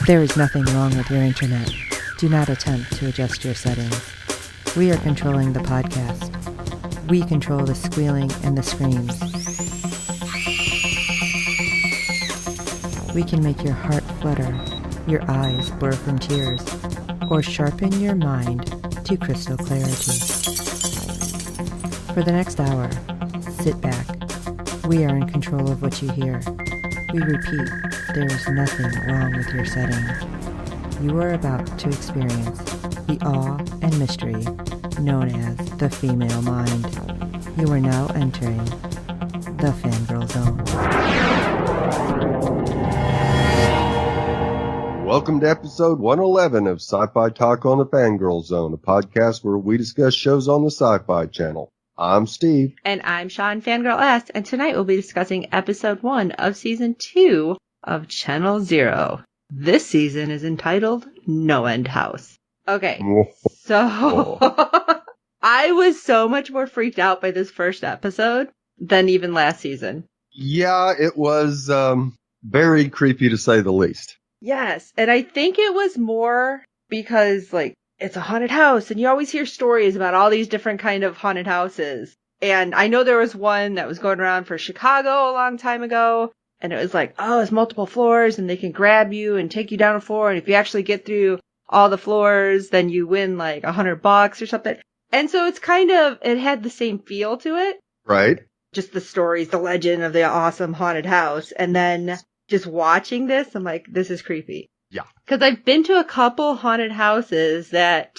There is nothing wrong with your internet. Do not attempt to adjust your settings. We are controlling the podcast. We control the squealing and the screams. We can make your heart flutter, your eyes blur from tears, or sharpen your mind to crystal clarity. For the next hour, sit back. We are in control of what you hear. We repeat, there is nothing wrong with your settings. You are about to experience the awe and mystery known as the female mind. You are now entering the Fangirl Zone. Welcome to episode 111 of Sci-Fi Talk on the Fangirl Zone, a podcast where we discuss shows on the Sci-Fi Channel. I'm Steve. And I'm Sean, Fangirl S, and tonight we'll be discussing episode 1 of season 2 of Channel Zero. This season is entitled No End House. Okay, so I was so much more freaked out by this first episode than even last season. Yeah, it was very creepy to say the least. Yes, and I think it was more because, it's a haunted house, and you always hear stories about all these different kind of haunted houses. And I know there was one that was going around for Chicago a long time ago, and it was like, oh, it's multiple floors, and they can grab you and take you down a floor, and if you actually get through all the floors, then you win like $100 or something. And so it's it had the same feel to it. Right. Just the stories, the legend of the awesome haunted house. And then just watching this, I'm like, this is creepy. Yeah. Because I've been to a couple haunted houses that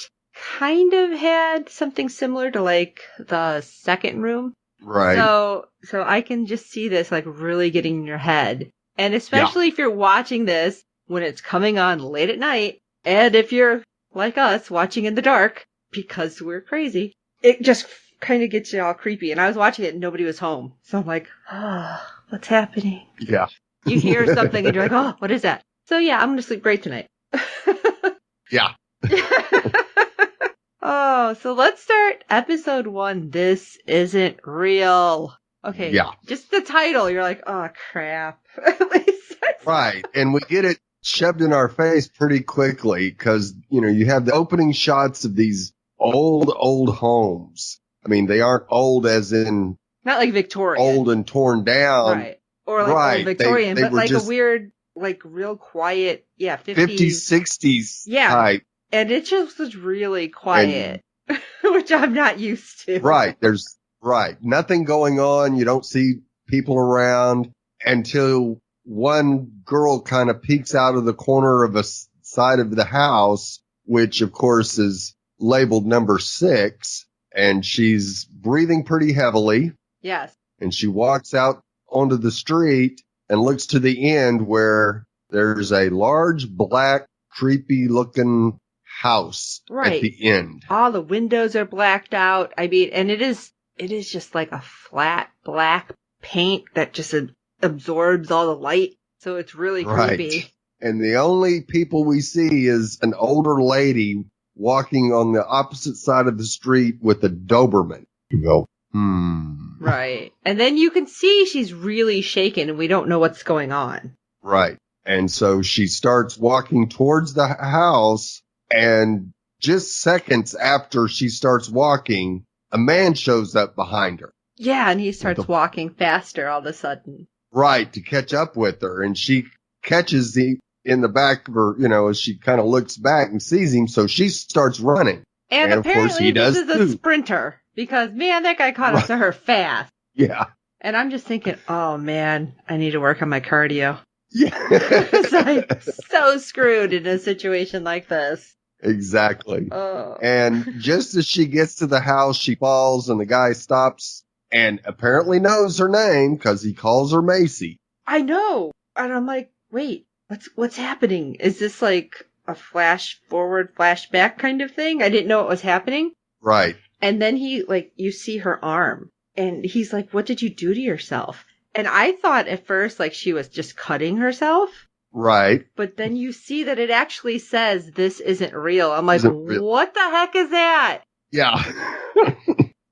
kind of had something similar to the second room. Right. So I can just see this really getting in your head. And especially if you're watching this when it's coming on late at night, and if you're like us watching in the dark because we're crazy, it just kind of gets you all creepy. And I was watching it and nobody was home. So I'm like, oh, what's happening? Yeah. You hear something and you're like, oh, what is that? So yeah, I'm going to sleep great tonight. Yeah. Oh, so let's start episode 1. This isn't real. Okay. Yeah. Just the title. You're like, oh, crap. Right. And we get it shoved in our face pretty quickly because, you have the opening shots of these old homes. I mean, they aren't old as in not like Victorian. Old and torn down. Right. Or old Victorian, they but just a weird, real quiet, 50s, 60s type. And it just was really quiet, which I'm not used to. Right. There's nothing going on. You don't see people around until one girl kind of peeks out of the corner of a side of the house, which of course is labeled number 6, and she's breathing pretty heavily. Yes. And she walks out onto the street and looks to the end where there's a large black creepy looking house at the end. All the windows are blacked out. I mean, and it is just like a flat black paint that just absorbs all the light. So it's really creepy. And the only people we see is an older lady walking on the opposite side of the street with a Doberman. You go, Right. And then you can see she's really shaken and we don't know what's going on. Right. And so she starts walking towards the house, and just seconds after she starts walking, a man shows up behind her. Yeah, and he starts walking faster all of a sudden. Right, to catch up with her. And she catches in the back of her, as she kind of looks back and sees him, so she starts running. And of course he does this is a sprinter. Because, man, that guy caught up to her fast. Yeah. And I'm just thinking, oh, man, I need to work on my cardio. Yeah. It's so screwed in a situation like this. Exactly. Oh. And just as she gets to the house, she falls, and the guy stops and apparently knows her name because he calls her Macy. I know. And I'm like, wait, what's happening? Is this like a flash forward, flashback kind of thing? I didn't know it was happening. Right. And then you see her arm, and he's like, what did you do to yourself? And I thought at first, she was just cutting herself. Right. But then you see that it actually says, this isn't real. I'm like, what the heck is that? Yeah.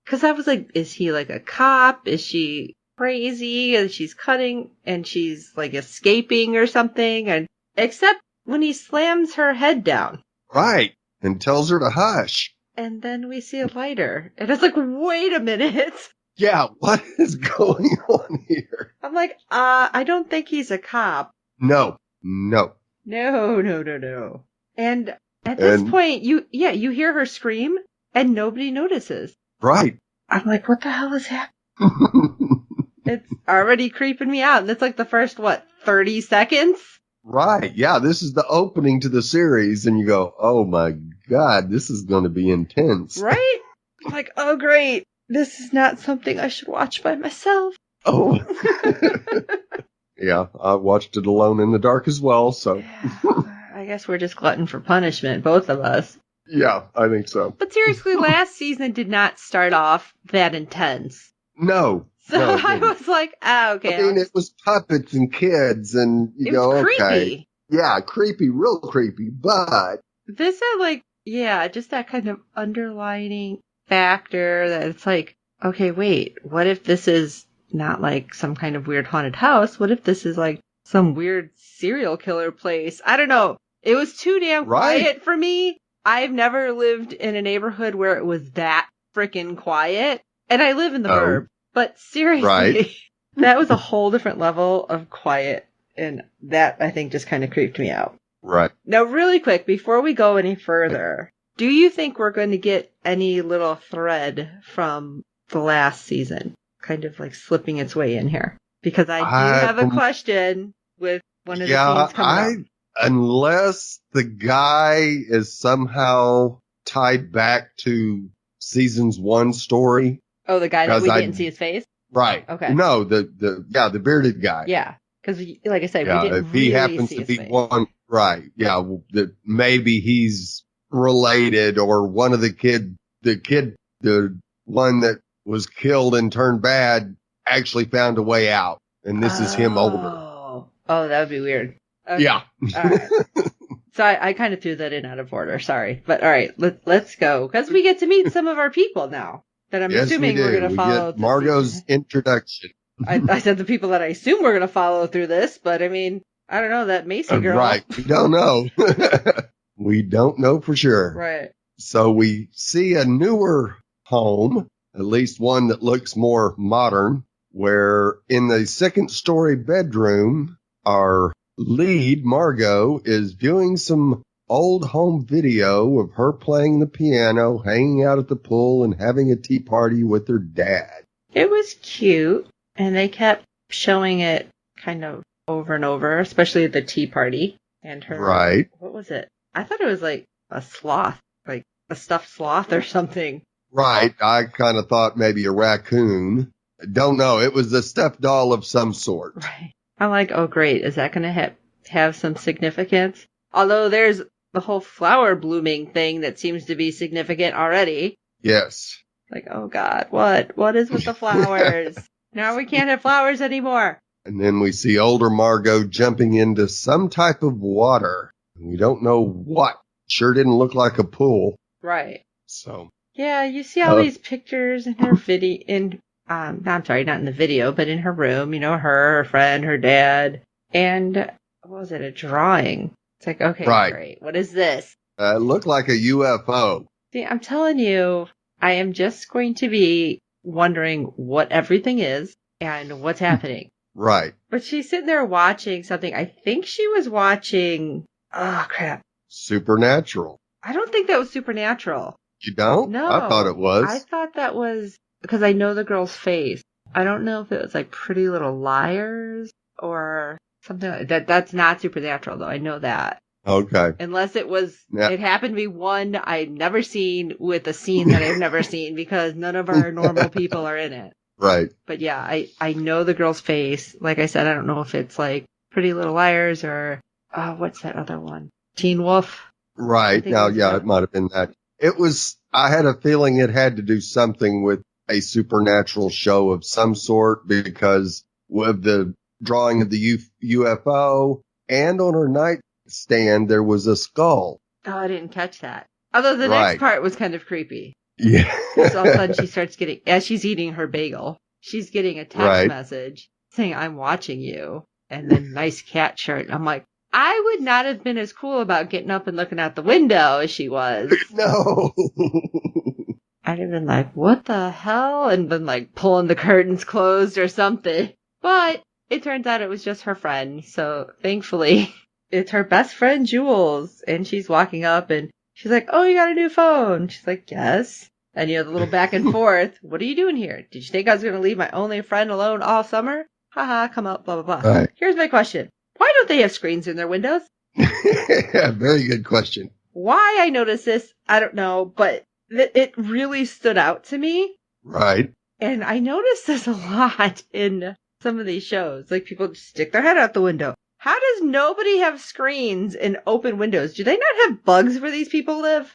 Because I was like, is he like a cop? Is she crazy? And she's cutting, and she's escaping or something. And except when he slams her head down. Right. And tells her to hush. And then we see a lighter. And it's like, wait a minute. Yeah, what is going on here? I'm like, I don't think he's a cop. No. No. And at this point, you hear her scream and nobody notices. Right. I'm like, what the hell is happening? It's already creeping me out. And it's like the first, 30 seconds? Right. Yeah, this is the opening to the series. And you go, oh my God, this is going to be intense. Right? I'm like, oh great. This is not something I should watch by myself. Oh. Yeah, I watched it alone in the dark as well, so. I guess we're just glutton for punishment, both of us. Yeah, I think so. But seriously, last season did not start off that intense. No. So no, I was like, okay. I mean, it was puppets and kids, and you go, creepy. Okay. Yeah, creepy, real creepy, but. This had just that kind of underlining factor that it's like, okay, wait, what if this is not like some kind of weird haunted house? What if this is like some weird serial killer place? I don't know. It was too damn quiet for me. I've never lived in a neighborhood where it was that freaking quiet. And I live in the burb. But seriously, that was a whole different level of quiet. And that, I think, just kind of creeped me out. Right. Now, really quick, before we go any further, do you think we're going to get any little thread from the last season kind of like slipping its way in here? Because I do have a question with one of the scenes coming up. Unless the guy is somehow tied back to season's 1 story. Oh, the guy that we didn't see his face? Right. Okay. No, the bearded guy. Yeah. Because, like I said, we didn't if he really happens see to his be face. one, right. Yeah. That maybe he's related, or one of the one that was killed and turned bad actually found a way out. And this is him older. Oh, that would be weird. Okay. Yeah. All right. So I kind of threw that in out of order. Sorry. But all right, let's go. Because we get to meet some of our people now that I'm assuming we're going to follow. Get Margot's introduction. I said the people that I assume we're going to follow through this, but I mean, I don't know, that Macy girl. Right. We don't know. We don't know for sure. Right. So we see a newer home, at least one that looks more modern, where in the 2nd story bedroom, our lead, Margot, is viewing some old home video of her playing the piano, hanging out at the pool, and having a tea party with her dad. It was cute, and they kept showing it kind of over and over, especially the tea party and her. Right. What was it? I thought it was like a sloth, like a stuffed sloth or something. Right. I kind of thought maybe a raccoon. Don't know. It was a stuffed doll of some sort. Right. I'm like, oh, great. Is that going to have some significance? Although there's the whole flower blooming thing that seems to be significant already. Yes. Like, oh, God, what is with the flowers? Now we can't have flowers anymore. And then we see older Margot jumping into some type of water. We don't know what. Sure didn't look like a pool. Right. So. Yeah, you see all these pictures in her video, I'm sorry, not in the video, but in her room, her friend, her dad, and what was it, a drawing? It's like, okay, great. What is this? It looked like a UFO. See, I'm telling you, I am just going to be wondering what everything is and what's happening. Right. But she's sitting there watching something. I think she was watching, oh, crap. Supernatural. I don't think that was Supernatural. You don't? No. I thought it was. I thought that was, because I know the girl's face. I don't know if it was like Pretty Little Liars or something like that. That's not Supernatural, though. I know that. Okay. Unless it was, It happened to be one I've never seen with a scene that I've never seen, because none of our normal people are in it. Right. But yeah, I know the girl's face. Like I said, I don't know if it's like Pretty Little Liars or, what's that other one? Teen Wolf. Right. Now, yeah, it might have been that. I had a feeling it had to do something with a supernatural show of some sort, because with the drawing of the UFO, and on her nightstand, there was a skull. Oh, I didn't catch that. Although the next part was kind of creepy. Yeah. So all of a sudden she starts getting, as she's eating her bagel, she's getting a text message saying, I'm watching you. And then nice cat shirt. I'm like, I would not have been as cool about getting up and looking out the window as she was. No. I'd have been like, what the hell? And been like pulling the curtains closed or something. But it turns out it was just her friend. So thankfully, it's her best friend, Jules. And she's walking up and she's like, oh, you got a new phone. She's like, yes. And the little back and forth. What are you doing here? Did you think I was going to leave my only friend alone all summer? Haha, come up, blah, blah, blah. Right. Here's my question. Why don't they have screens in their windows? Very good question. Why I noticed this, I don't know, but it really stood out to me. Right. And I noticed this a lot in some of these shows. Like, people just stick their head out the window. How does nobody have screens and open windows? Do they not have bugs where these people live?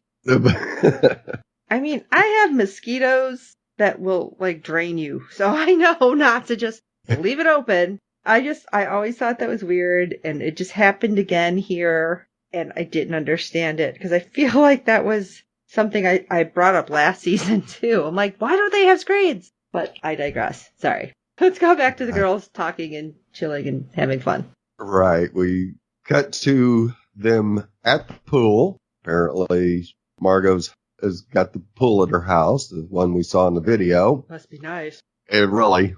I mean, I have mosquitoes that will, like, drain you. So I know not to just leave it open. I always thought that was weird. And it just happened again here. And I didn't understand it. Because I feel like that was something I brought up last season, too. I'm like, why don't they have screens? But I digress. Sorry. Let's go back to the girls talking and chilling and having fun. Right. We cut to them at the pool. Apparently, Margot's has got the pool at her house, the one we saw in the video. Must be nice. It really.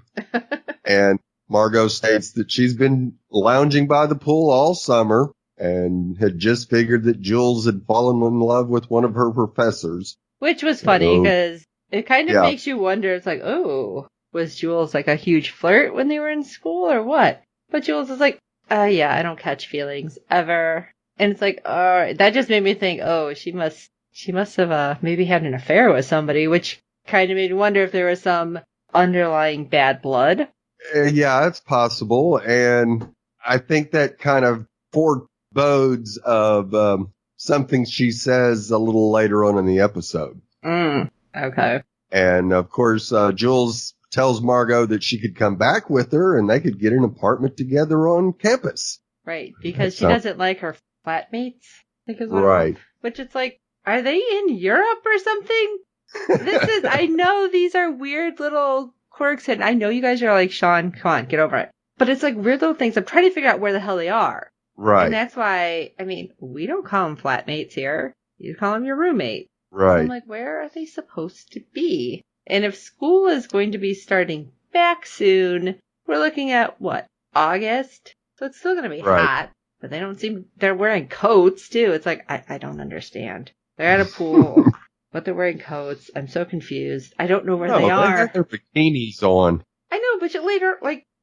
And Margot states that she's been lounging by the pool all summer and had just figured that Jules had fallen in love with one of her professors. Which was funny because it kind of makes you wonder. It's like, oh, was Jules like a huge flirt when they were in school or what? But Jules is like, yeah, I don't catch feelings ever. And it's like, that just made me think, oh, she must have maybe had an affair with somebody, which kind of made me wonder if there was some underlying bad blood. Yeah, it's possible. And I think that kind of forebodes of something she says a little later on in the episode. Okay. And, of course, Jules tells Margot that she could come back with her and they could get an apartment together on campus. Right, because she doesn't like her flatmates. Right. Which it's like, are they in Europe or something? I know these are weird little quirks, and I know you guys are like, Sean, come on, get over it. But it's like weird little things. I'm trying to figure out where the hell they are. Right. And that's why, I mean, we don't call them flatmates here. You call them your roommate. Right. So I'm like, where are they supposed to be? And if school is going to be starting back soon, we're looking at, what, August? So it's still going to be hot. But they're wearing coats, too. It's like, I don't understand. They're at a pool, but they're wearing coats. I'm so confused. I don't know where they are. They got their bikinis on. I know, but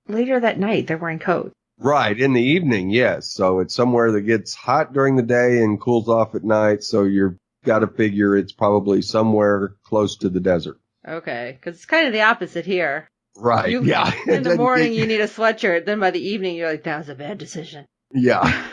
later that night, they're wearing coats. Right, in the evening, yes. So it's somewhere that gets hot during the day and cools off at night. So you've got to figure it's probably somewhere close to the desert. Okay, because it's kind of the opposite here. Right, yeah. In the morning, you need a sweatshirt. Then by the evening, you're like, that was a bad decision. Yeah.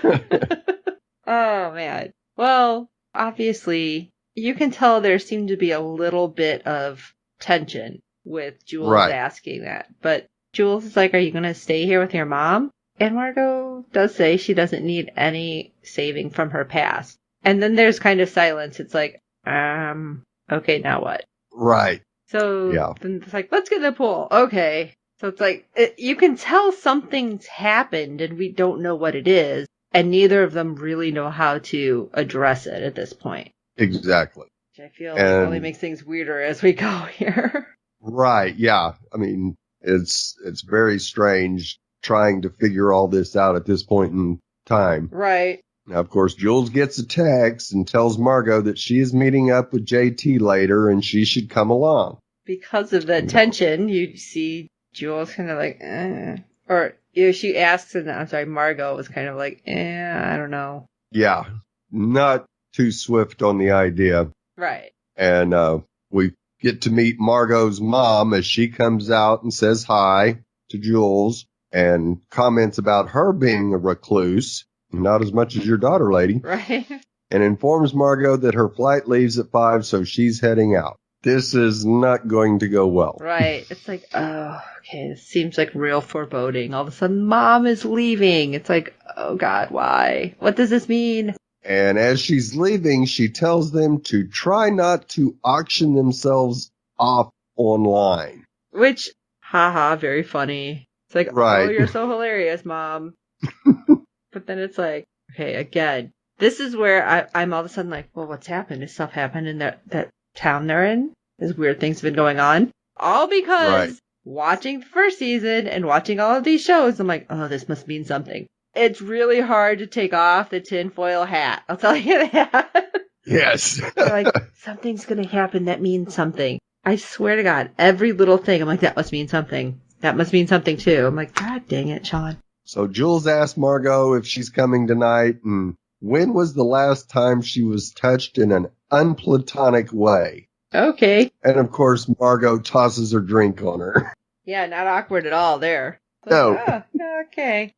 Oh, man. Well, obviously, you can tell there seemed to be a little bit of tension with Jules asking that. But Jules is like, are you going to stay here with your mom? And Margot does say she doesn't need any saving from her past. And then there's kind of silence. It's like, okay, now what? Right. So then it's like, let's get in the pool. Okay. So it's like, you can tell something's happened and we don't know what it is. And neither of them really know how to address it at this point. Exactly. Which I feel like only makes things weirder as we go here. Right. Yeah. I mean, it's very strange trying to figure all this out at this point in time. Right. Now, of course, Jules gets a text and tells Margot that she is meeting up with JT later and she should come along. Because of the tension, you see Jules kind of like, Or she asks, and I'm sorry, Margot was kind of like, I don't know. Yeah. Not too swift on the idea. Right. And we get to meet Margot's mom as she comes out and says hi to Jules and comments about her being a recluse. Not as much as your daughter, lady. Right. And informs Margot that her flight leaves at 5, so she's heading out. This is not going to go well. Right. It's like, oh, okay, this seems like real foreboding. All of a sudden, Mom is leaving. It's like, oh, God, why? What does this mean? And as she's leaving, she tells them to try not to auction themselves off online. Which, haha, very funny. It's like, oh, you're so hilarious, Mom. But then it's like, Okay, again, this is where I'm all of a sudden like, well, what's happened? Has stuff happened in that town they're in? There's weird things have been going on. All because watching the first season and watching all of these shows, I'm like, oh, this must mean something. It's really hard to take off the tinfoil hat. I'll tell you that. Yes. Like, something's going to happen that means something. I swear to God, every little thing, I'm like, that must mean something. That must mean something too. I'm like, God dang it, Sean. So Jules asked Margot if she's coming tonight, and when was the last time she was touched in an unplatonic way? Okay. And of course, Margot tosses her drink on her. Yeah, not awkward at all there. No. Like, oh, okay.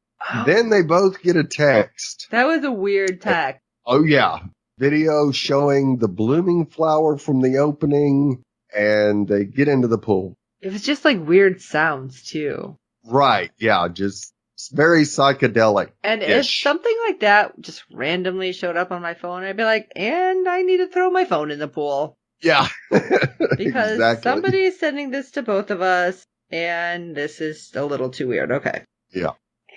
Then they both get a text. That was a weird text. Oh, yeah. Video showing the blooming flower from the opening, and they get into the pool. It was just like weird sounds, too. Right. Yeah, just very psychedelic. And if something like that just randomly showed up on my phone, I'd be like, and I need to throw my phone in the pool. Yeah. Because exactly. somebody is sending this to both of us, and this is a little too weird. Okay. Yeah.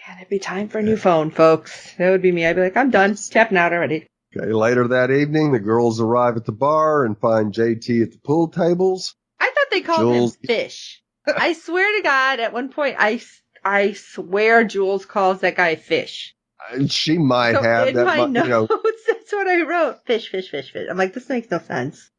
And it'd be time for a new phone, folks. That would be me. I'd be like, I'm done. Tapping out already. Okay, later that evening, the girls arrive at the bar and find JT at the pool tables. I thought they called him Fish. I swear to God, at one point, I swear Jules calls that guy Fish. She might have. In my notes, that's what I wrote. Fish, fish, fish, fish. I'm like, this makes no sense.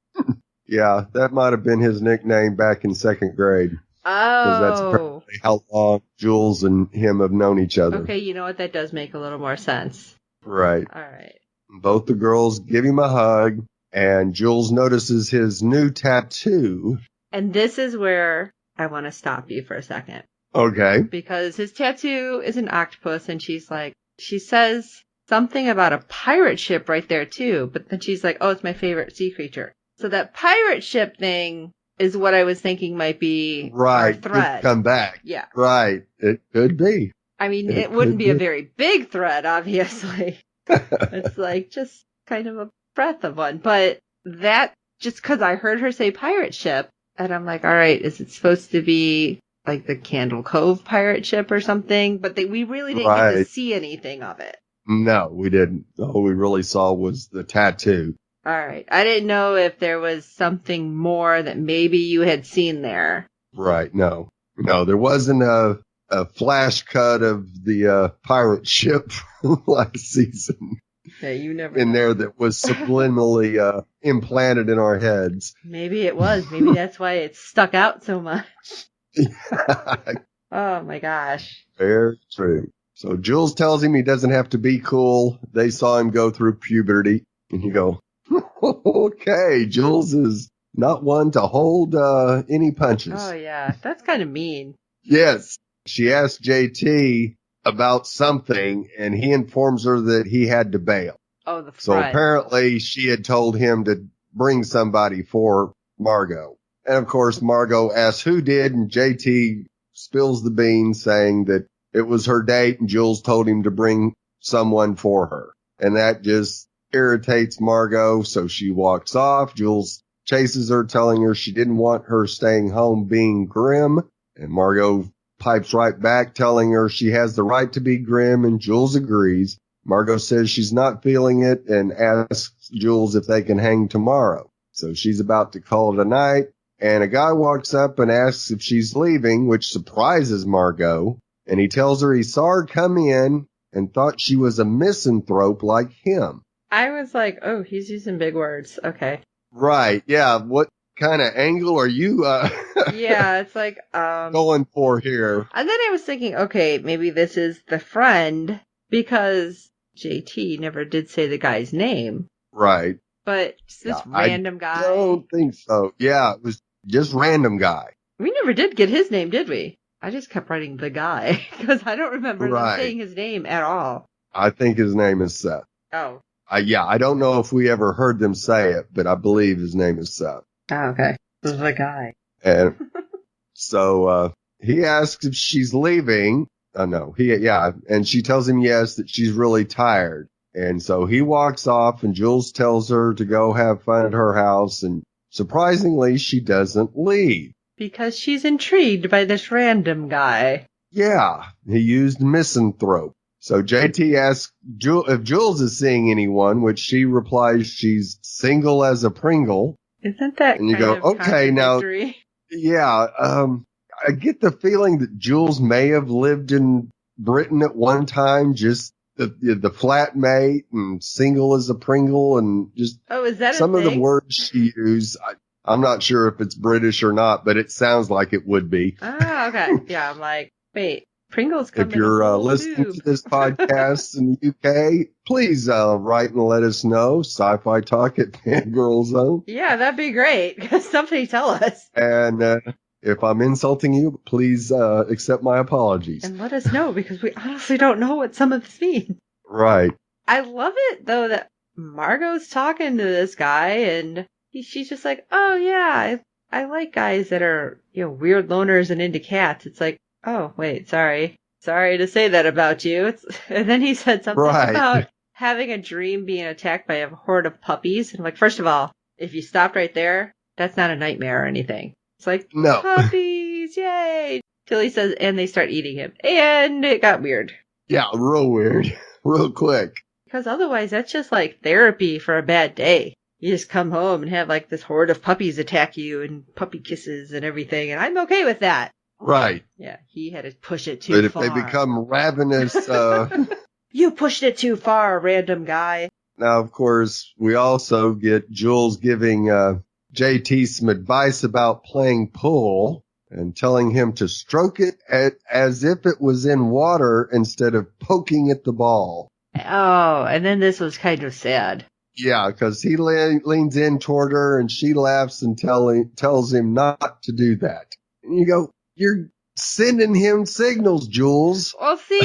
Yeah, that might have been his nickname back in second grade. Because that's apparently how long Jules and him have known each other. Okay, you know what? That does make a little more sense. Right. All right. Both the girls give him a hug, and Jules notices his new tattoo. And this is where I want to stop you for a second. Okay. Because his tattoo is an octopus, and she says something about a pirate ship right there, too. But then she's like, oh, it's my favorite sea creature. So that pirate ship thing is what I was thinking might be our threat. Come back. Yeah. Right. It could be. I mean, it wouldn't be a very big threat, obviously. It's like just kind of a breath of one. But that, just because I heard her say pirate ship, and I'm like, all right, is it supposed to be like the Candle Cove pirate ship or something? But we really didn't get to see anything of it. No, we didn't. All we really saw was the tattoo. All right. I didn't know if there was something more that maybe you had seen there. Right. No, there wasn't a flash cut of the pirate ship last season. Yeah, you never in there that was subliminally implanted in our heads. Maybe it was. Maybe that's why it stuck out so much. Oh my gosh. Very true. So Jules tells him he doesn't have to be cool. They saw him go through puberty. And you go, okay, Jules is not one to hold any punches. Oh, yeah. That's kind of mean. Yes. She asked JT about something, and he informs her that he had to bail. Oh, the front. So apparently she had told him to bring somebody for Margot. And of course, Margot asks who did, and JT spills the beans saying that it was her date, and Jules told him to bring someone for her. And that just irritates Margot, so she walks off. Jules chases her, telling her she didn't want her staying home being grim. And Margot pipes right back, telling her she has the right to be grim, and Jules agrees. Margot says she's not feeling it and asks Jules if they can hang tomorrow. So she's about to call it a night, and a guy walks up and asks if she's leaving, which surprises Margot. And he tells her he saw her come in and thought she was a misanthrope like him. I was like, oh, he's using big words. Okay. Right. Yeah. What kind of angle are you yeah, it's like going for here? And then I was thinking, okay, maybe this is the friend, because JT never did say the guy's name. Right. But this random guy. I don't think so. Yeah, it was just random guy. We never did get his name, did we? I just kept writing the guy because I don't remember them saying his name at all. I think his name is Seth. Oh. I don't know if we ever heard them say it, but I believe his name is Seth. Oh, okay. The guy. And so he asks if she's leaving. And she tells him yes, that she's really tired. And so he walks off, and Jules tells her to go have fun at her house, and surprisingly, she doesn't leave. Because she's intrigued by this random guy. Yeah, he used misanthrope. So JT asks if Jules is seeing anyone, which she replies she's single as a Pringle. Isn't that and you kind go, of okay, now, contradictory? yeah, I get the feeling that Jules may have lived in Britain at one time, just the flatmate and single as a Pringle and just is that some a of thing? the words she used. I'm not sure if it's British or not, but it sounds like it would be. Ah, okay. Yeah, I'm like, wait, Pringles come If in a you're whole listening tube. to this podcast in the UK, please write and let us know. Sci-Fi Talk at Fangirl Zone. Yeah, that'd be great. Somebody tell us. And if I'm insulting you, please accept my apologies. And let us know, because we honestly don't know what some of this means. Right. I love it, though, that Margot's talking to this guy, and she's just like, oh, yeah, I like guys that are, weird loners and into cats. It's like, oh, wait, sorry. Sorry to say that about you. And then he said something about having a dream being attacked by a horde of puppies. And like, first of all, if you stopped right there, that's not a nightmare or anything. It's like, no. Puppies, yay. Till he says, and they start eating him. And it got weird. Yeah, real weird. Real quick. Because otherwise, that's just like therapy for a bad day. You just come home and have like this horde of puppies attack you and puppy kisses and everything. And I'm okay with that. Right. Yeah, he had to push it too far. But if they become ravenous... You pushed it too far, random guy. Now, of course, we also get Jules giving JT some advice about playing pool and telling him to stroke it as if it was in water instead of poking at the ball. Oh, and then this was kind of sad. Yeah, because he leans in toward her and she laughs and tells him not to do that. And you go, you're sending him signals, Jules. Well, see,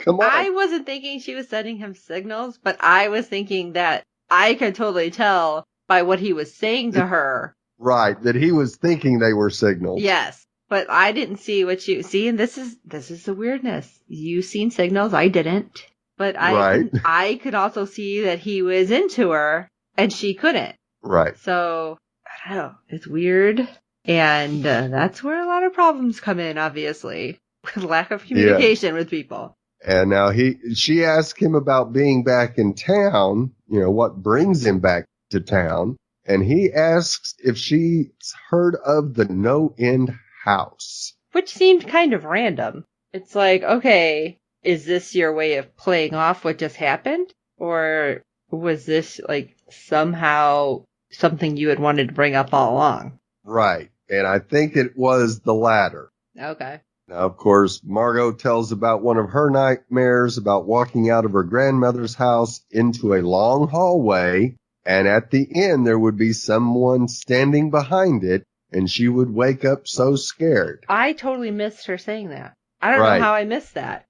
Come on. I wasn't thinking she was sending him signals, but I was thinking that I could totally tell by what he was saying to her. Right, that he was thinking they were signals. Yes, but I didn't see what you see, and this is the weirdness. You seen signals, I didn't. But I could also see that he was into her, and she couldn't. Right. So, I don't know. It's weird. And that's where a lot of problems come in, obviously. With lack of communication with people. And now she asked him about being back in town, what brings him back to town. And he asks if she's heard of the No End House. Which seemed kind of random. It's like, okay, is this your way of playing off what just happened? Or was this like somehow something you had wanted to bring up all along? Right. And I think it was the latter. Okay. Now, of course, Margot tells about one of her nightmares about walking out of her grandmother's house into a long hallway. And at the end, there would be someone standing behind it. And she would wake up so scared. I totally missed her saying that. I don't know how I missed that.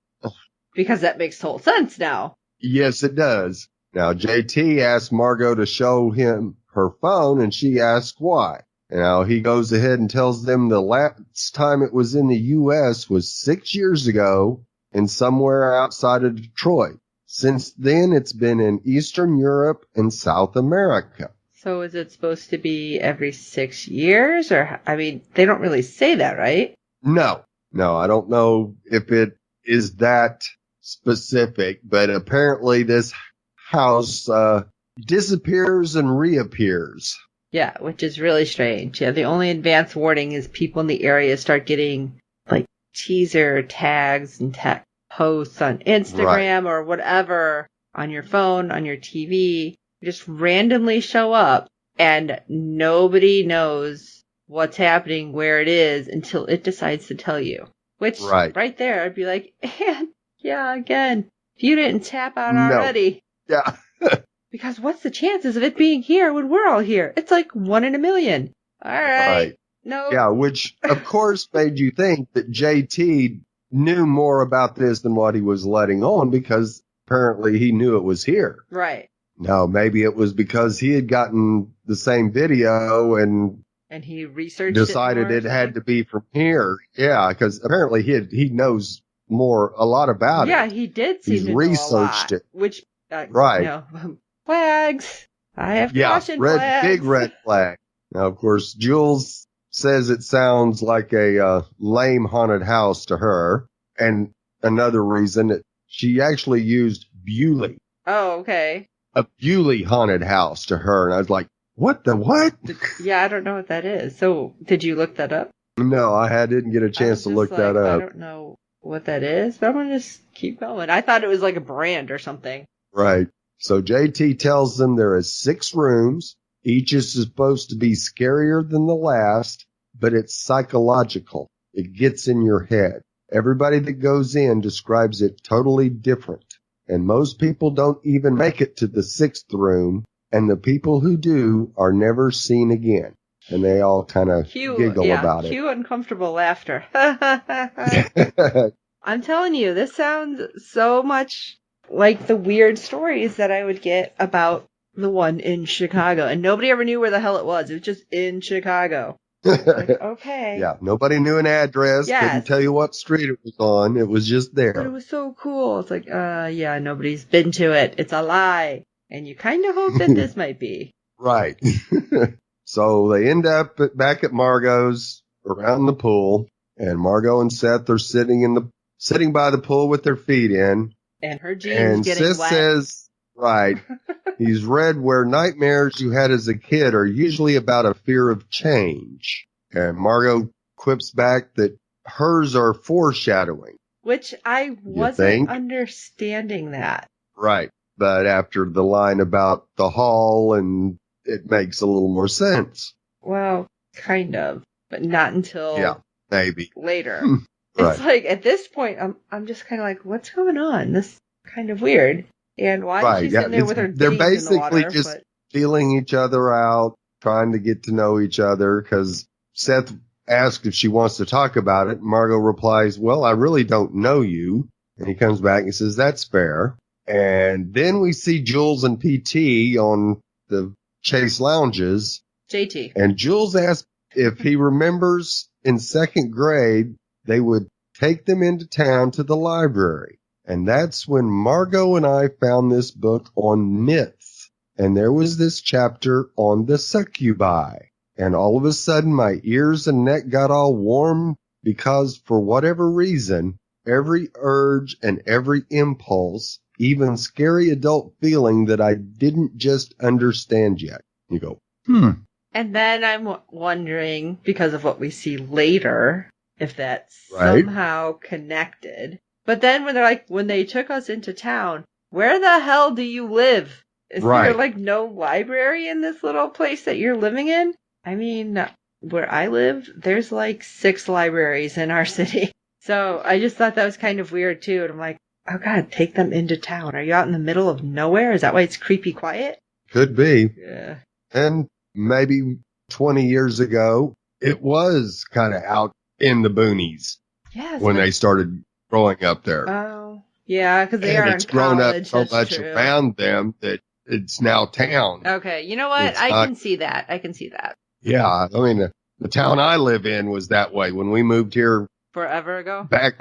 Because that makes total sense now. Yes, it does. Now, JT asks Margot to show him her phone, and she asks why. Now, he goes ahead and tells them the last time it was in the U.S. was 6 years ago and somewhere outside of Detroit. Since then, it's been in Eastern Europe and South America. So is it supposed to be every 6 years? Or, I mean, they don't really say that, right? No, I don't know if it is that specific, but apparently this house disappears and reappears. Yeah, which is really strange. Yeah, the only advance warning is people in the area start getting like teaser tags and posts on Instagram or whatever on your phone, on your TV, just randomly show up and nobody knows what's happening, where it is until it decides to tell you. Which right there, I'd be like, and yeah, again, if you didn't tap out already. Yeah. Because what's the chances of it being here when we're all here? It's like 1 in a million. All right. No. Yeah, which of course made you think that JT knew more about this than what he was letting on because apparently he knew it was here. Right. No, maybe it was because he had gotten the same video and he researched decided it had to be from here. Yeah, because apparently he knows a lot about it. Yeah, he did seem to know researched a lot, it. Which, flags. I have caution flags. Big red flag. Now, of course, Jules says it sounds like a lame haunted house to her. And another reason that she actually used Bewley, Oh, okay. a Bewley haunted house to her. And I was like, what the what? Yeah, I don't know what that is. So, did you look that up? No, didn't get a chance to look that I up. don't know what that is, but I'm going to just keep going. I thought it was like a brand or something. Right. So JT tells them there is 6 rooms. Each is supposed to be scarier than the last, but it's psychological. It gets in your head. Everybody that goes in describes it totally different. And most people don't even make it to the 6th room. And the people who do are never seen again. And they all kind of giggle about it. Cue uncomfortable laughter. I'm telling you, this sounds so much like the weird stories that I would get about the one in Chicago. And nobody ever knew where the hell it was. It was just in Chicago. Like, okay. Yeah, nobody knew an address. Yes. Couldn't tell you what street it was on. It was just there. But it was so cool. It's like, yeah, nobody's been to it. It's a lie. And you kind of hope that this might be. Right. So they end up back at Margot's around the pool, and Margot and Seth are sitting by the pool with their feet in. And her jeans and getting Seth wet. says, right, he's read where nightmares you had as a kid are usually about a fear of change. And Margot quips back that hers are foreshadowing. Which I wasn't understanding that. Right. But after the line about the hall, and it makes a little more sense. Well, kind of, but not until maybe later. Right. It's like at this point, I'm just kind of like, what's going on? This is kind of weird. And why is she sitting there with her They're titties basically in the water, just feeling each other out, trying to get to know each other. Because Seth asks if she wants to talk about it. Margot replies, "Well, I really don't know you." And he comes back and says, "That's fair." And then we see Jules and PT on the Chase lounges. JT. And Jules asks if he remembers in 2nd grade, they would take them into town to the library. And that's when Margot and I found this book on myths. And there was this chapter on the succubi. And all of a sudden, my ears and neck got all warm because for whatever reason, every urge and every impulse, even scary adult feeling that I didn't just understand yet. You go, And then I'm wondering, because of what we see later, if that's somehow connected. But then when they're like, when they took us into town, where the hell do you live? Is there like no library in this little place that you're living in? I mean, where I live, there's like 6 libraries in our city. So I just thought that was kind of weird too. And I'm like, oh God, take them into town. Are you out in the middle of nowhere? Is that why it's creepy quiet? Could be. Yeah. And maybe 20 years ago, it was kind of out in the boonies when they started growing up there. Oh, yeah, because they are in college. It's grown up so much around them that it's now town. Okay, you know what? I can see that. Yeah, I mean, the town I live in was that way. When we moved here forever ago, back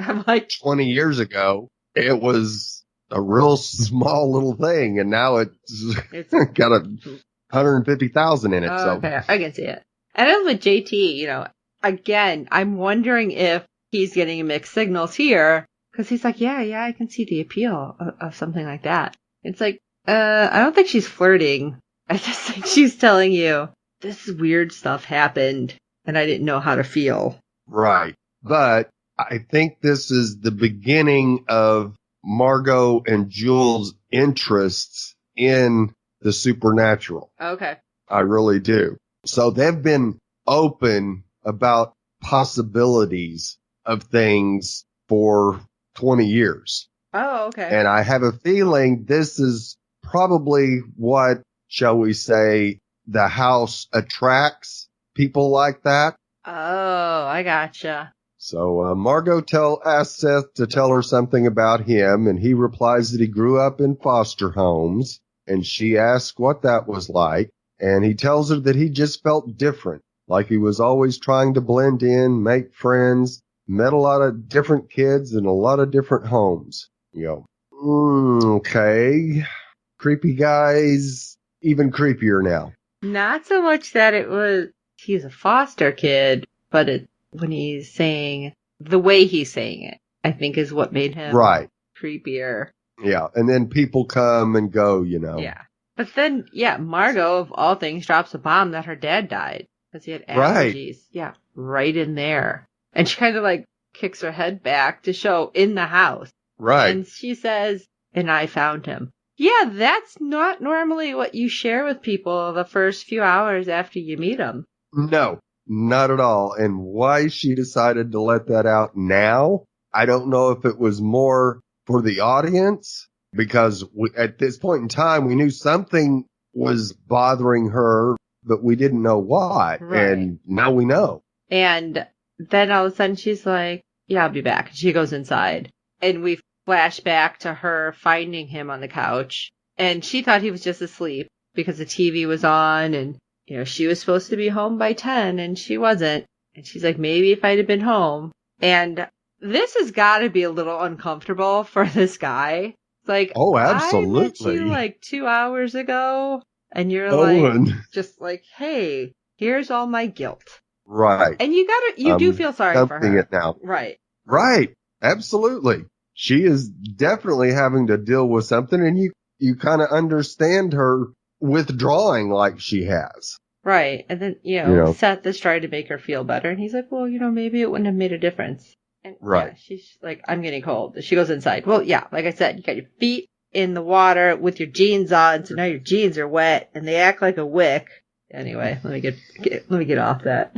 20 years ago, it was a real small little thing, and now it's got 150,000 in it. So okay, I can see it. And then with JT, again, I'm wondering if he's getting mixed signals here, because he's like, yeah, I can see the appeal of something like that. It's like, I don't think she's flirting. I just think she's telling you, this weird stuff happened, and I didn't know how to feel. Right. But I think this is the beginning of Margot and Jules' interests in the supernatural. Okay. I really do. So they've been open about possibilities of things for 20 years. Oh, okay. And I have a feeling this is probably what, shall we say, the house attracts people like that. Oh, I gotcha. So Margot asks Seth to tell her something about him, and he replies that he grew up in foster homes, and she asks what that was like, and he tells her that he just felt different, like he was always trying to blend in, make friends, met a lot of different kids in a lot of different homes. You go, okay, creepy guys, even creepier now. Not so much that he's a foster kid, but when he's saying, the way he's saying it, I think is what made him creepier. Yeah. And then people come and go, Yeah. But then, Margot, of all things, drops a bomb that her dad died because he had allergies. Right. Yeah, right in there. And she kind of like kicks her head back to show in the house. Right. And she says, and I found him. Yeah, that's not normally what you share with people the first few hours after you meet them. No, not at all. And why she decided to let that out now, I don't know if it was more for the audience, because at this point in time, we knew something was bothering her, but we didn't know what. Right. And now we know. And then all of a sudden she's like, yeah, I'll be back. And she goes inside. And we flash back to her finding him on the couch. And she thought he was just asleep because the TV was on. And, she was supposed to be home by 10 and she wasn't. And she's like, maybe if I'd have been home. And this has got to be a little uncomfortable for this guy. It's like, oh, absolutely. I met you like 2 hours ago. And you're just like, hey, here's all my guilt. Right. And you do feel sorry for her. It now. Right. Right. Absolutely. She is definitely having to deal with something, and you kind of understand her withdrawing like she has. Right. And then, Seth is trying to make her feel better. And he's like, well, maybe it wouldn't have made a difference. And right. She's like, I'm getting cold. She goes inside. Well, yeah, like I said, you got your feet in the water with your jeans on. So now your jeans are wet and they act like a wick. Anyway, let me get off that.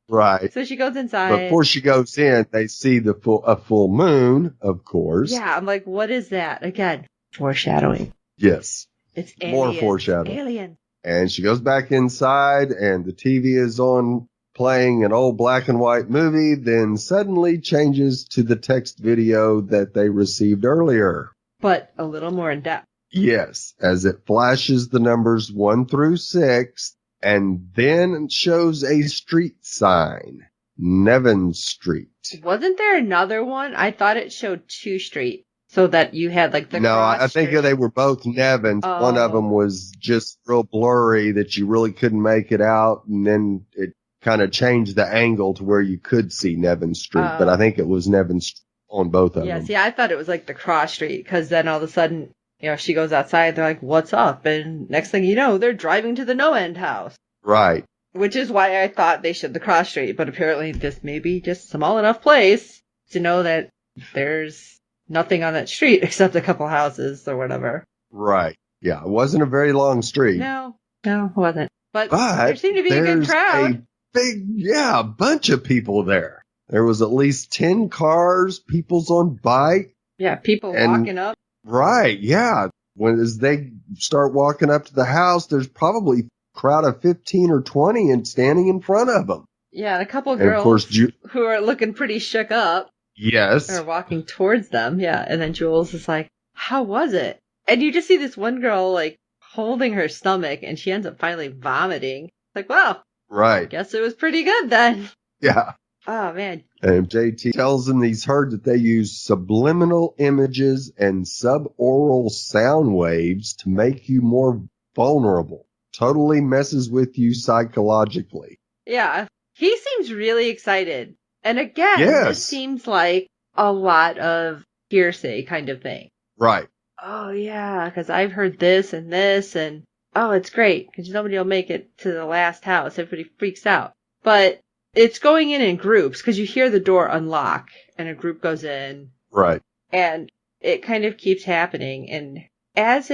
Right. So she goes inside. Before she goes in, they see a full moon, of course. Yeah, I'm like, what is that? Again, foreshadowing. Yes. It's aliens. More foreshadowing. Alien. And she goes back inside, and the TV is on playing an old black and white movie, then suddenly changes to the text video that they received earlier. But a little more in depth. Yes, as it flashes the numbers 1 through 6, and then shows a street sign, Nevin Street. Wasn't there another one? I thought it showed 2 streets, so that you had like the No, I think they were both Nevins. Oh. One of them was just real blurry that you really couldn't make it out, and then it kind of changed the angle to where you could see Nevin Street, but I think it was Nevin Street on both of them. Yeah, see, I thought it was like the cross street, because then all of a sudden, she goes outside, they're like, what's up? And next thing you know, they're driving to the no-end house. Right. Which is why I thought they should the cross street, but apparently this may be just small enough place to know that there's nothing on that street except a couple houses or whatever. Right. Yeah, it wasn't a very long street. No, it wasn't. But there seemed to be a good crowd. A bunch of people there. There was at least 10 cars, people's on bike. Yeah, people walking up. Right, yeah. As they start walking up to the house, there's probably a crowd of 15 or 20 and standing in front of them. Yeah, and a couple of girls who are looking pretty shook up. Yes. Are walking towards them, yeah. And then Jules is like, how was it? And you just see this one girl, like, holding her stomach, and she ends up finally vomiting. Like, well, right. I guess it was pretty good then. Yeah. Oh, man. And JT tells them he's heard that they use subliminal images and suboral sound waves to make you more vulnerable. Totally messes with you psychologically. Yeah. He seems really excited. And again, this seems like a lot of hearsay kind of thing. Right. Oh, yeah, because I've heard this, and oh, it's great, because nobody will make it to the last house. Everybody freaks out. But it's going in groups, because you hear the door unlock, and a group goes in. Right. And it kind of keeps happening. And as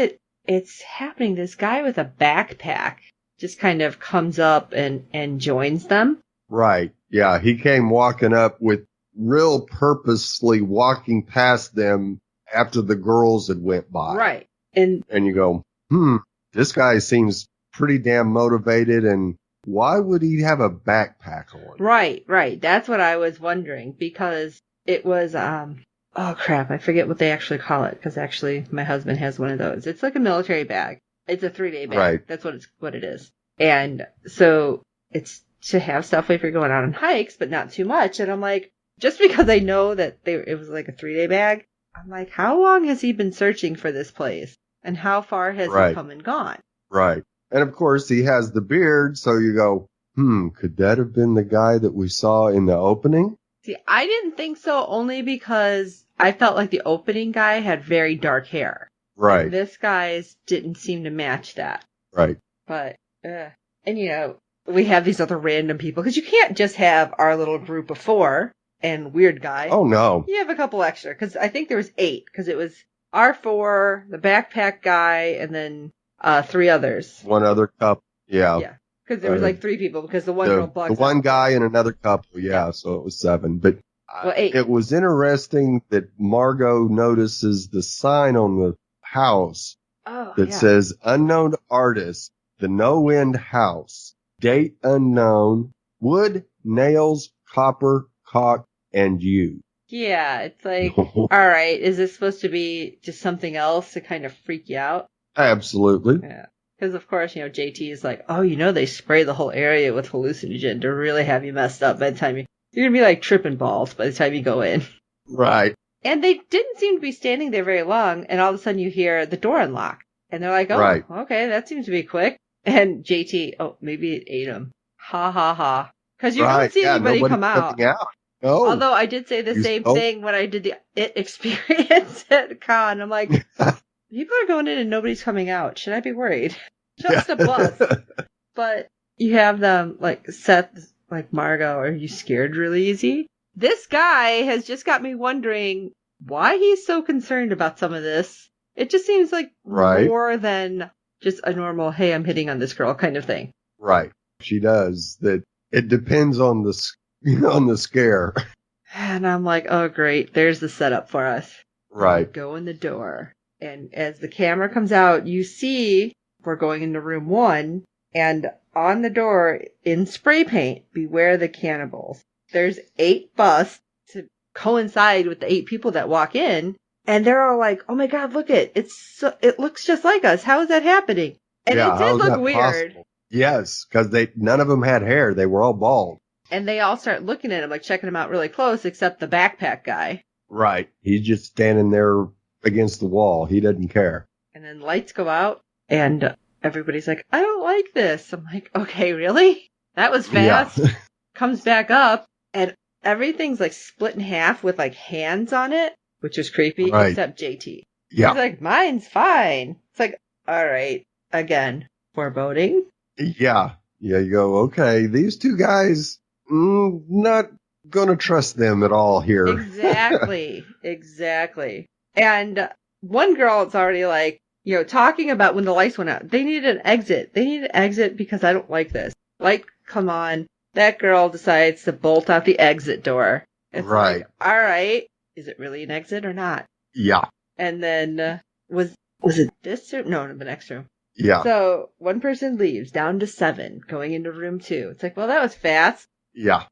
it's happening, this guy with a backpack just kind of comes up and joins them. Right. Yeah, he came walking up with real purposely walking past them after the girls had went by. Right. And you go, this guy seems pretty damn motivated, and why would he have a backpack on? Right. That's what I was wondering, because it was, oh crap, I forget what they actually call it, because actually my husband has one of those. It's like a military bag. It's a 3-day bag. Right. That's what it is. And so it's to have stuff if you're going out on hikes, but not too much. And I'm like, just because I know that it was like a 3-day bag, I'm like, how long has he been searching for this place? And how far has he come and gone? Right. And of course, he has the beard, so you go, could that have been the guy that we saw in the opening? See, I didn't think so, only because I felt like the opening guy had very dark hair. Right. This guy's didn't seem to match that. Right. But, and we have these other random people, because you can't just have our little group of 4 and weird guy. Oh, no. You have a couple extra, because I think there was 8, because it was our 4, the backpack guy, and then 3 others. One other couple. Yeah. Yeah. Because there was like 3 people, because the one girl bugs the one out. guy and another couple. Yeah. So it was 7. But 8. it was interesting that Margot notices the sign on the house that says unknown artist, the no end house, date unknown, wood, nails, copper, caulk, and you. Yeah, it's like, all right, is this supposed to be just something else to kind of freak you out? Absolutely. Yeah. Because, of course, JT is like, oh, they spray the whole area with hallucinogen to really have you messed up by the time you're going to be like tripping balls by the time you go in. Right. And they didn't seem to be standing there very long, and all of a sudden you hear the door unlock. And they're like, oh, okay, that seems to be quick. And JT, oh, maybe it ate him. Ha, ha, ha. Because you don't see anybody come out. No. Although I did say the same thing when I did the IT experience at con. I'm like, people are going in and nobody's coming out. Should I be worried? Just a bus. But you have them, like, Seth, like, Margot, are you scared really easy? This guy has just got me wondering why he's so concerned about some of this. It just seems like more than just a normal, hey, I'm hitting on this girl kind of thing. Right. She does. That it depends on the scare. And I'm like, oh, great. There's the setup for us. Right. Go in the door. And as the camera comes out, you see we're going into room 1. And on the door, in spray paint, beware the cannibals. There's 8 busts to coincide with the 8 people that walk in. And they're all like, oh my God, look it looks just like us. How is that happening? And it did look weird. Possible? Yes, because none of them had hair. They were all bald. And they all start looking at him, like checking him out really close, except the backpack guy. Right. He's just standing there against the wall. He doesn't care. And then lights go out, and everybody's like, I don't like this. I'm like, okay, really? That was fast. Yeah. Comes back up, and everything's like split in half with like hands on it, which is creepy, except JT. Yeah. He's like, mine's fine. It's like, all right, again, foreboding. Yeah. Yeah, you go, okay, these 2 guys, not gonna trust them at all here. Exactly. And one girl is already like, talking about when the lights went out. They need an exit. Because I don't like this. Light come on. That girl decides to bolt out the exit door. It's like, all right, is it really an exit or not? Yeah. And then was it this room? No, the next room. Yeah. So one person leaves, down to 7, going into room 2. It's like, well, that was fast. Yeah.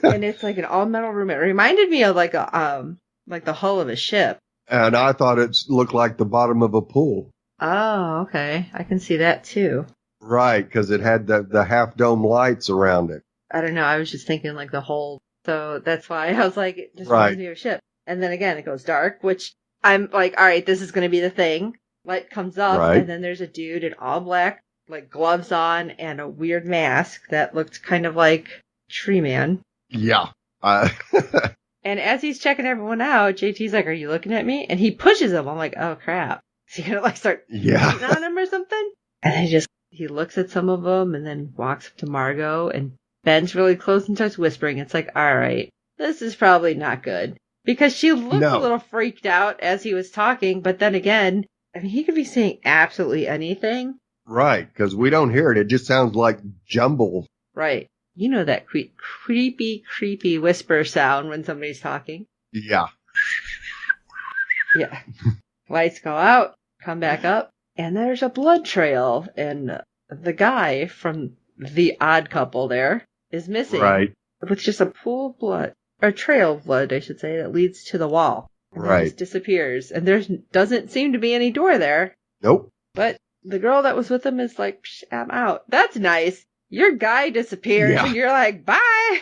And it's like an all metal room. It reminded me of like the hull of a ship. And I thought it looked like the bottom of a pool. Oh, okay. I can see that too. Right, because it had the half dome lights around it. I don't know. I was just thinking like the whole. So that's why I was like, it just reminds me of a ship. And then again, it goes dark, which I'm like, all right, this is going to be the thing. Light comes up, and then there's a dude in all black, like gloves on, and a weird mask that looked kind of like Tree Man. Yeah. And as he's checking everyone out, JT's like, are you looking at me? And he pushes him. I'm like, oh, crap. Is he going to like start beating on him or something? And he looks at some of them and then walks up to Margot and bends really close and starts whispering. It's like, all right, this is probably not good. Because she looked a little freaked out as he was talking, but then again, I mean, he could be saying absolutely anything. Right, because we don't hear it. It just sounds like jumble. Right. You know that creepy whisper sound when somebody's talking? Yeah. Yeah. Lights go out, come back up, and there's a blood trail, and the guy from The Odd Couple there is missing. Right. With just a pool of blood, or trail of blood, I should say, that leads to the wall. And right. It just disappears. And there doesn't seem to be any door there. Nope. But the girl that was with him is like, I'm out. That's nice. Your guy disappears and you're like, bye.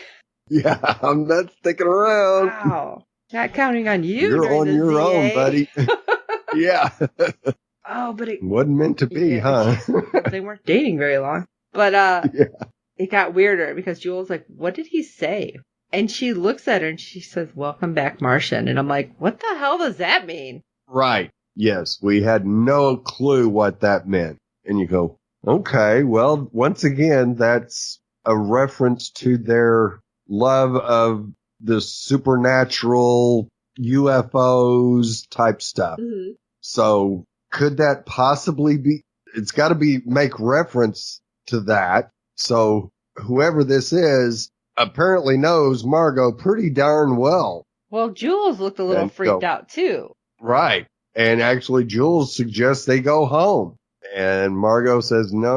Yeah, I'm not sticking around. Wow. Not counting on you. You're on your own, buddy. Yeah. Oh, but it wasn't meant to be, huh? They weren't dating very long. But it got weirder because Jules like, what did he say? And she looks at her and she says, "Welcome back, Martian." And I'm like, what the hell does that mean? Right. Yes. We had no clue what that meant. And you go, okay, well, once again, that's a reference to their love of the supernatural UFOs type stuff. Mm-hmm. So could that possibly be, it's got to be, make reference to that. So whoever this is apparently knows Margot pretty darn well. Well, Jules looked a little freaked out too. Right. And actually Jules suggests they go home. And Margot says, no,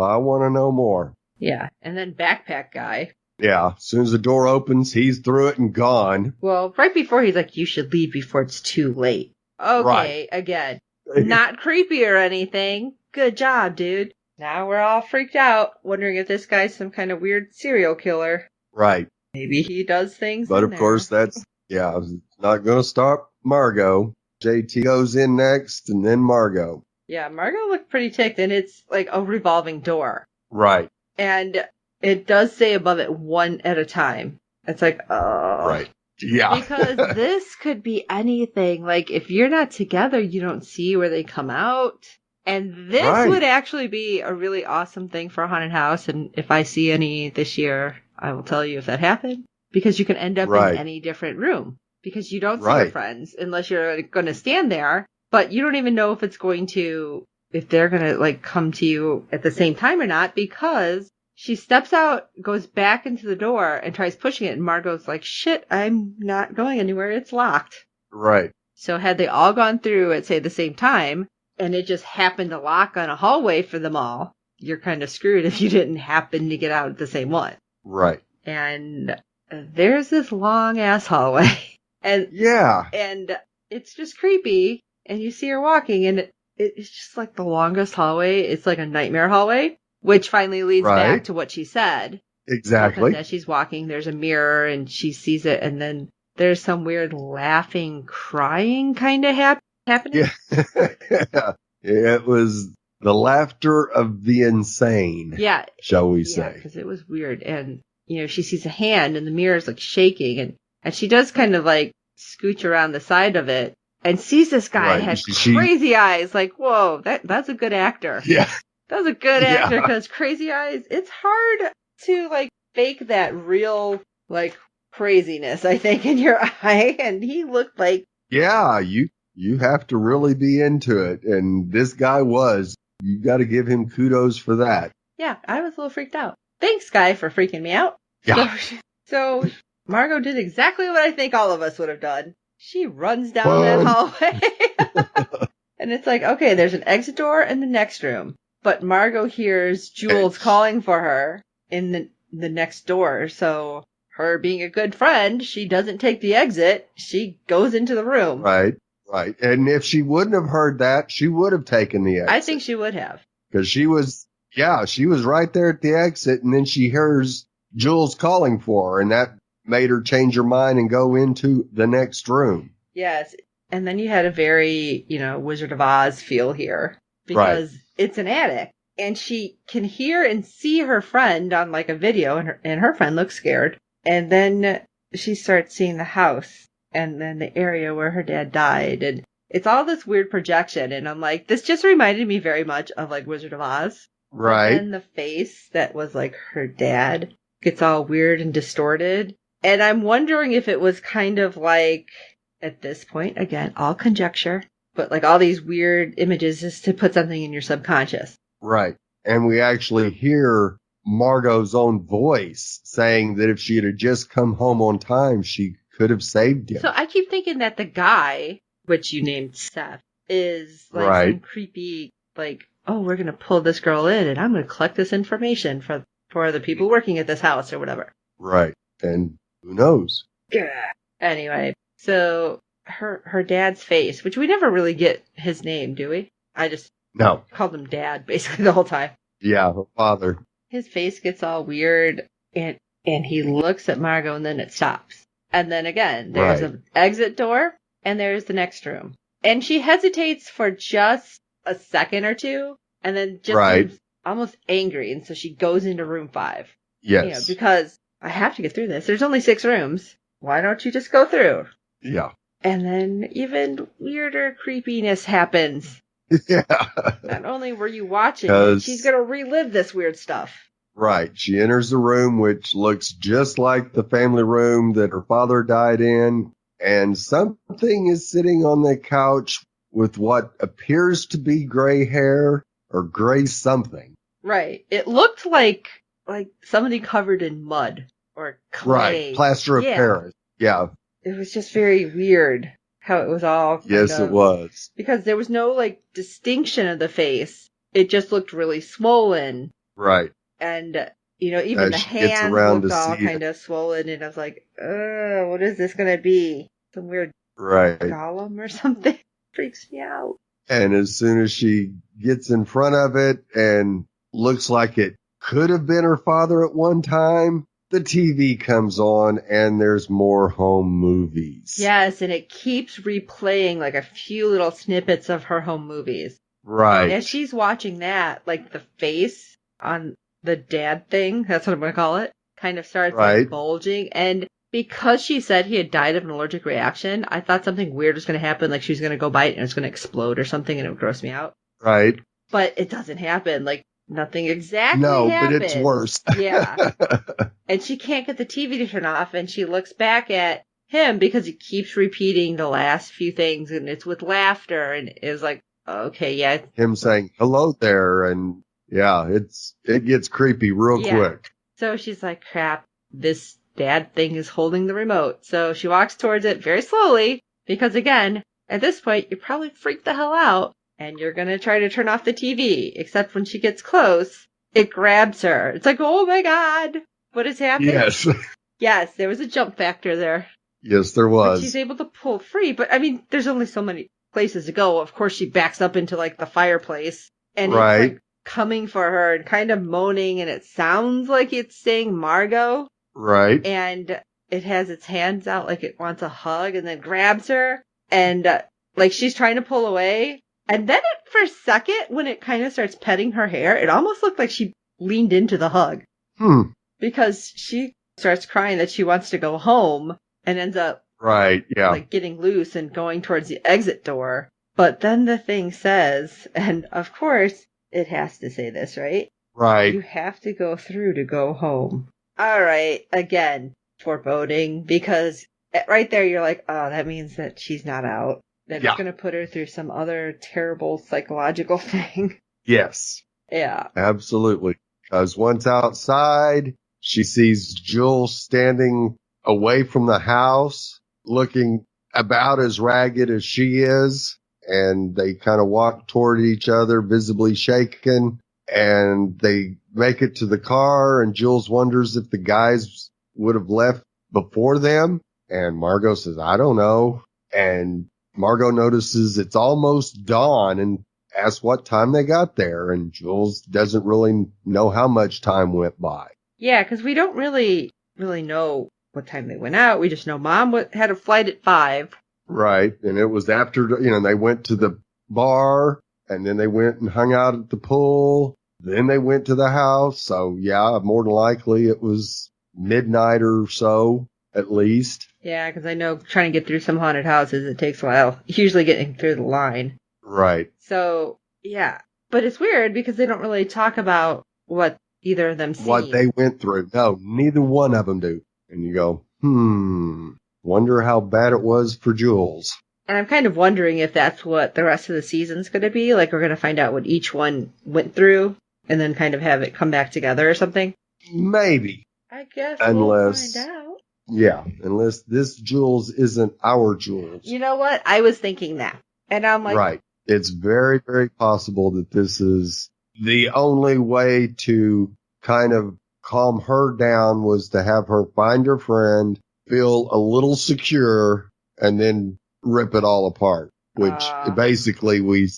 I want to know more. Yeah. And then backpack guy. Yeah. As soon as the door opens, he's through it and gone. Well, right before he's like, you should leave before it's too late. Okay. Right. Again, not creepy or anything. Good job, dude. Now we're all freaked out, wondering if this guy's some kind of weird serial killer. Right. Maybe he does things. But of course, that's, not going to stop Margot. JT goes in next and then Margot. Yeah, Margot looked pretty ticked, and it's like a revolving door. Right. And it does say above it, one at a time. It's like, oh. Right. Yeah. Because this could be anything. Like, if you're not together, you don't see where they come out. And this would actually be a really awesome thing for a haunted house. And if I see any this year, I will tell you if that happened. Because you can end up in any different room. Because you don't see your friends unless you're going to stand there. But you don't even know if it's going to, if they're going to like come to you at the same time or not. Because she steps out, goes back into the door and tries pushing it. And Margot's like, shit, I'm not going anywhere. It's locked. Right. So had they all gone through at, say, the same time, and it just happened to lock on a hallway for them all, you're kind of screwed if you didn't happen to get out at the same one. Right. And there's this long ass hallway. And it's just creepy. And you see her walking, and it's just like the longest hallway. It's like a nightmare hallway, which finally leads back to what she said. Exactly. Because as she's walking, there's a mirror, and she sees it, and then there's some weird laughing, crying kind of happening. Yeah. It was the laughter of the insane. Yeah. Shall we say. Because it was weird. And, she sees a hand, and the mirror's like shaking, and she does kind of like scooch around the side of it. And sees this guy has crazy eyes. Like, whoa, that's a good actor. Yeah. That's a good actor because crazy eyes, it's hard to, like, fake that real, like, craziness, I think, in your eye. And he looked like... Yeah, you have to really be into it. And this guy was. You got to give him kudos for that. Yeah, I was a little freaked out. Thanks, guy, for freaking me out. Yeah. So Margot did exactly what I think all of us would have done. She runs down that hallway. And it's like, okay, there's an exit door in the next room. But Margot hears Jules calling for her in the next door. So her being a good friend, she doesn't take the exit. She goes into the room. Right. And if she wouldn't have heard that, she would have taken the exit. I think she would have. Because she was right there at the exit. And then she hears Jules calling for her. And that made her change her mind and go into the next room. Yes. And then you had a very, Wizard of Oz feel here. Because it's an attic. And she can hear and see her friend on like a video. And her friend looks scared. And then she starts seeing the house. And then the area where her dad died. And it's all this weird projection. And I'm like, this just reminded me very much of like Wizard of Oz. Right. And the face that was like her dad gets all weird and distorted. And I'm wondering if it was kind of like, at this point, again, all conjecture, but like all these weird images just to put something in your subconscious. Right. And we actually hear Margot's own voice saying that if she had just come home on time, she could have saved him. So I keep thinking that the guy, which you named Seth, is like some creepy, like, oh, we're going to pull this girl in and I'm going to collect this information for the people working at this house or whatever. Right. And who knows? Yeah. Anyway, so her dad's face, which we never really get his name, do we? I just called him Dad basically the whole time. Yeah, her father. His face gets all weird and he looks at Margot and then it stops. And then again, there's an exit door and there's the next room. And she hesitates for just a second or two and then just seems almost angry. And so she goes into room 5. Yes. Because I have to get through this. There's only 6 rooms. Why don't you just go through? Yeah. And then even weirder creepiness happens. Yeah. Not only were you watching it, she's going to relive this weird stuff. Right. She enters the room, which looks just like the family room that her father died in. And something is sitting on the couch with what appears to be gray hair or gray something. Right. It looked like somebody covered in mud or clay. Right. Plaster of Paris. Yeah. It was just very weird how it was all Yes, it was. Because there was no distinction of the face. It just looked really swollen. Right. And, even the hands looked all kind of swollen. And I was like, what is this going to be? Some weird golem or something? Freaks me out. And as soon as she gets in front of it and looks like it could have been her father at one time, the TV comes on and there's more home movies. Yes, and it keeps replaying a few little snippets of her home movies. Right. And as she's watching that, the face on the dad thing, that's what I'm going to call it, kind of starts bulging. And because she said he had died of an allergic reaction, I thought something weird was going to happen, like she was going to go bite and it's going to explode or something and it would gross me out. Right. But it doesn't happen. Nothing exactly happens. But it's worse. Yeah. And she can't get the TV to turn off, and she looks back at him because he keeps repeating the last few things, and it's with laughter, and it's like, okay, yeah. Him saying, hello there, and yeah, it gets creepy real quick. So she's like, crap, this dad thing is holding the remote. So she walks towards it very slowly, because again, at this point, you're probably freaked the hell out. And you're going to try to turn off the TV, except when she gets close, it grabs her. It's like, oh my God, what is happening? Yes. Yes, there was a jump factor there. Yes, there was. But she's able to pull free, but there's only so many places to go. Of course, she backs up into the fireplace, and it's coming for her and kind of moaning, and it sounds like it's saying Margot. Right. And it has its hands out like it wants a hug, and then grabs her, and she's trying to pull away. And then for a second, when it kind of starts petting her hair, it almost looked like she leaned into the hug. Because she starts crying that she wants to go home and ends up getting loose and going towards the exit door. But then the thing says, and of course it has to say this, right? Right. You have to go through to go home. All right. Again, foreboding, because right there you're like, oh, that means that she's not out. That it's going to put her through some other terrible psychological thing. Yes. Yeah. Absolutely. Because once outside, she sees Jules standing away from the house, looking about as ragged as she is. And they kind of walk toward each other, visibly shaken. And they make it to the car. And Jules wonders if the guys would have left before them. And Margot says, I don't know. And Margot notices it's almost dawn and asks what time they got there, and Jules doesn't really know how much time went by. Yeah, because we don't really know what time they went out. We just know Mom had a flight at 5. Right, and it was after, they went to the bar, and then they went and hung out at the pool. Then they went to the house, so yeah, more than likely it was midnight or so, at least. Yeah, because I know trying to get through some haunted houses, it takes a while. Usually getting through the line. Right. So, yeah. But it's weird because they don't really talk about what either of them see. What they went through. No, neither one of them do. And you go, wonder how bad it was for Jules. And I'm kind of wondering if that's what the rest of the season's going to be. We're going to find out what each one went through and then kind of have it come back together or something. Maybe. I guess we'll find out. Yeah, unless this Jules isn't our Jules. You know what? I was thinking that. And I'm like... Right. It's very, very possible that this is the only way to kind of calm her down was to have her find her friend, feel a little secure, and then rip it all apart. Which basically we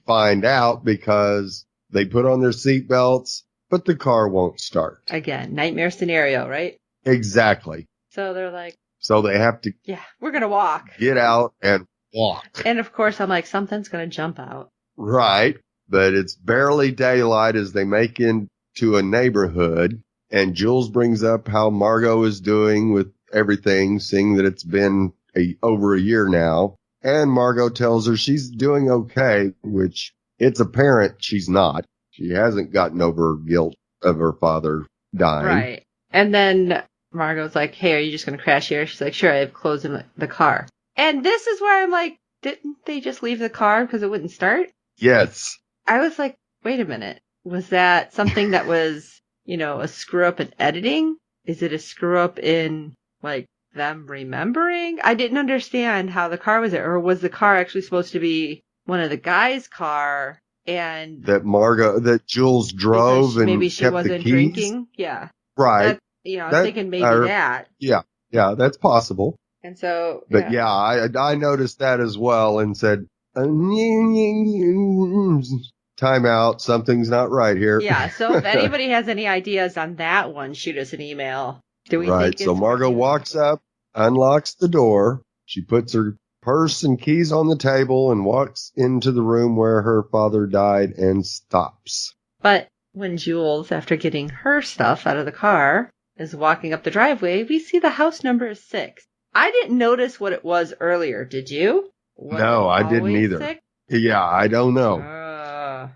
find out because they put on their seatbelts, but the car won't start. Again, nightmare scenario, right? Exactly. So they're like... So they have to... Yeah, we're going to walk. Get out and walk. And of course, I'm like, something's going to jump out. Right. But it's barely daylight as they make into a neighborhood. And Jules brings up how Margot is doing with everything, seeing that it's been over a year now. And Margot tells her she's doing okay, which it's apparent she's not. She hasn't gotten over guilt of her father dying. Right. And then Margot's like, hey, are you just going to crash here? She's like, sure, I have clothes in the car. And this is where I'm like, didn't they just leave the car because it wouldn't start? Yes. I was like, wait a minute. Was that something that was, a screw up in editing? Is it a screw up in, like, them remembering? I didn't understand how the car was there. Or was the car actually supposed to be one of the guys' car and that Jules drove and maybe she kept wasn't the keys? Drinking? Yeah. Right. I'm thinking maybe that. Yeah. Yeah, that's possible. And so, But I noticed that as well and said, time out. Something's not right here. Yeah. So if anybody has any ideas on that one, shoot us an email. Do we right. So Margot walks up, unlocks the door. She puts her purse and keys on the table and walks into the room where her father died and stops. But when Jules, after getting her stuff out of the car, is walking up the driveway, we see the house number is 6. I didn't notice what it was earlier. Did you? No, I didn't either. 6? Yeah, I don't know.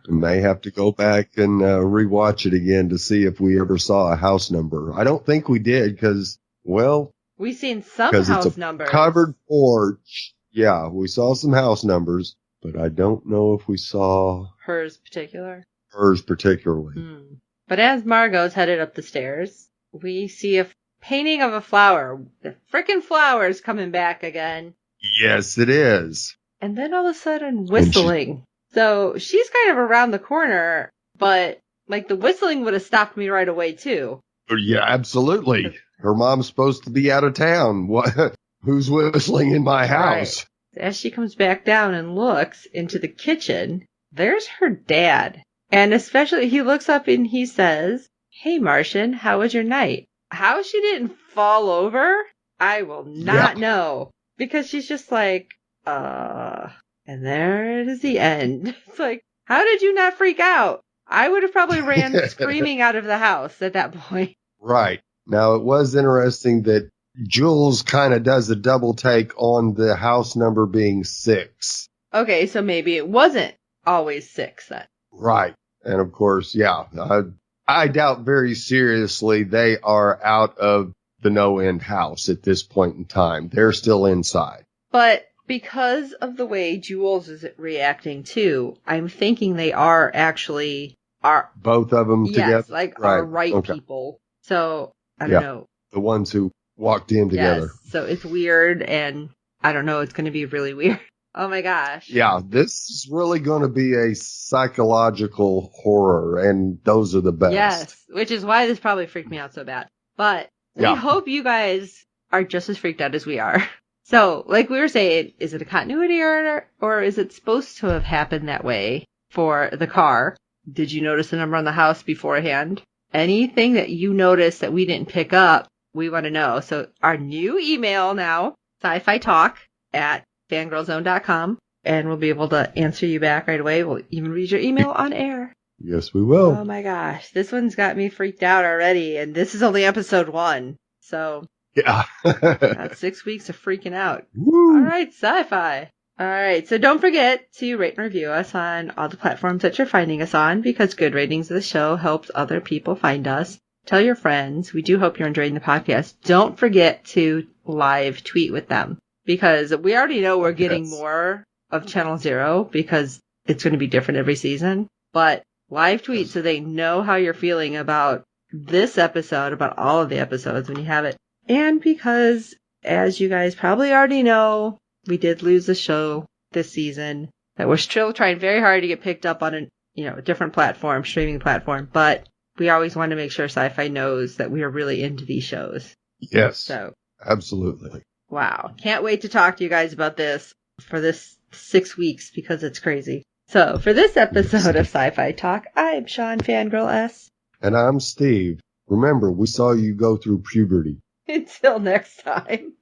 May have to go back and rewatch it again to see if we ever saw a house number. I don't think we did because, we've seen some house numbers. Covered porch. Yeah, we saw some house numbers, but I don't know if we saw hers particularly. But as Margot's headed up the stairs, we see a painting of a flower. The frickin' flower's coming back again. Yes, it is. And then all of a sudden, whistling. So she's kind of around the corner, but like the whistling would have stopped me right away too. Yeah, absolutely. Her mom's supposed to be out of town. What? Who's whistling in my house? Right. As she comes back down and looks into the kitchen, there's her dad. And especially he looks up and he says, hey, Martian, how was your night? How she didn't fall over, I will not know. Because she's just like, and there it is the end. It's like, how did you not freak out? I would have probably ran screaming out of the house at that point. Right. Now, it was interesting that Jules kind of does a double take on the house number being 6. Okay, so maybe it wasn't always 6 then. Right. And of course, I doubt very seriously they are out of the no-end house at this point in time. They're still inside. But because of the way Jules is reacting too, I'm thinking they are actually both of them together. Yes, like right people. So I don't know. The ones who walked in together. Yes, so it's weird, and I don't know. It's going to be really weird. Oh my gosh. Yeah, this is really going to be a psychological horror, and those are the best. Yes, which is why this probably freaked me out so bad. But we hope you guys are just as freaked out as we are. So, like we were saying, is it a continuity error, or is it supposed to have happened that way for the car? Did you notice the number on the house beforehand? Anything that you noticed that we didn't pick up, we want to know. So our new email now, sci-fi talk@fangirlzone.com, and we'll be able to answer you back right away. We'll even read your email on air. Yes, we will. Oh my gosh, this one's got me freaked out already, and this is only episode 1. So... yeah. That's 6 weeks of freaking out. Woo. All right, sci-fi. All right, so don't forget to rate and review us on all the platforms that you're finding us on, because good ratings of the show helps other people find us. Tell your friends. We do hope you're enjoying the podcast. Don't forget to live tweet with them, because we already know we're getting more of Channel Zero because it's going to be different every season. But live tweet so they know how you're feeling about this episode, about all of the episodes when you have it. And because, as you guys probably already know, we did lose the show this season, that we're still trying very hard to get picked up on a different platform, streaming platform, but we always want to make sure Sci-Fi knows that we are really into these shows. Yes. So absolutely. Wow. Can't wait to talk to you guys about this for this 6 weeks, because it's crazy. So for this episode of Sci-Fi Talk, I'm Sean Fangirl S. And I'm Steve. Remember, we saw you go through puberty. Until next time.